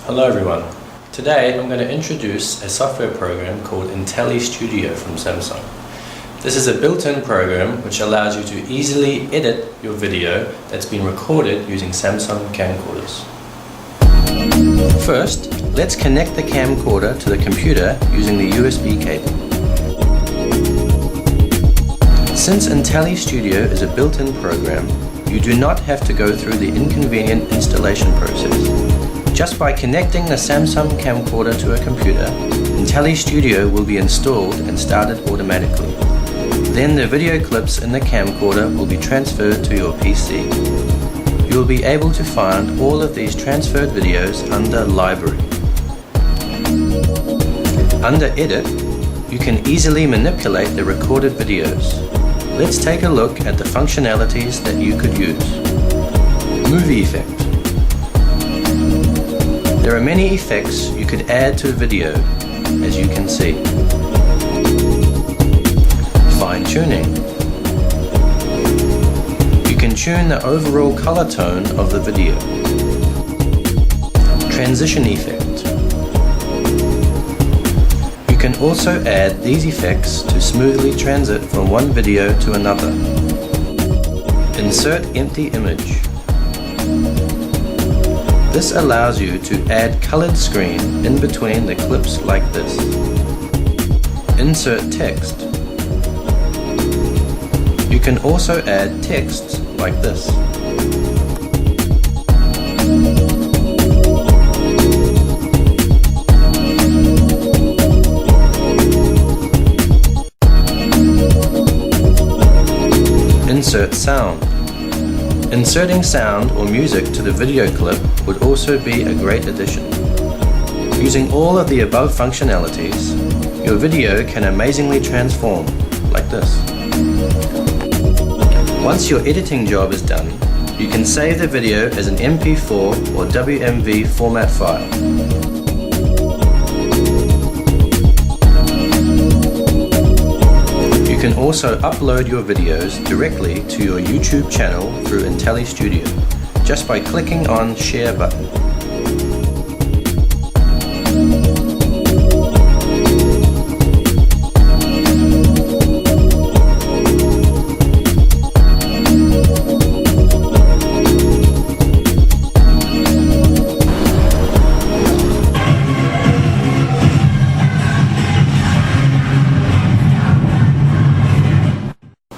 Hello everyone. Today I'm going to introduce a software program called Intelli-Studio from Samsung. This is a built-in program which allows you to easily edit your video that's been recorded using Samsung camcorders. First, let's connect the camcorder to the computer using the USB cable. Since Intelli-Studio is a built-in program, you do not have to go through the inconvenient installation process. Just by connecting the Samsung camcorder to a computer, Intelli-Studio will be installed and started automatically. Then the video clips in the camcorder will be transferred to your PC. You will be able to find all of these transferred videos under Library. Under Edit, you can easily manipulate the recorded videos. Let's take a look at the functionalities that you could use. Movie effect. There are many effects you could add to a video, as you can see. Fine-tuning. You can tune the overall color tone of the video. Transition effect. You can also add these effects to smoothly transit from one video to another. Insert empty image. This allows you to add colored screen in between the clips like this. Insert text. You can also add text like this. Insert sound. Inserting sound or music to the video clip would also be a great addition. Using all of the above functionalities, your video can amazingly transform, like this. Once your editing job is done, you can save the video as an MP4 or WMV format file. You can also upload your videos directly to your YouTube channel through Intelli-Studio just by clicking on Share button.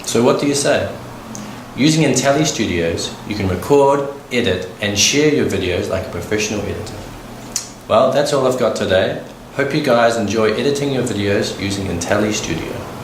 So what do you say? Using Intelli-Studios, you can record, edit, and share your videos like a professional editor. Well, that's all I've got today. Hope you guys enjoy editing your videos using Intelli-Studio.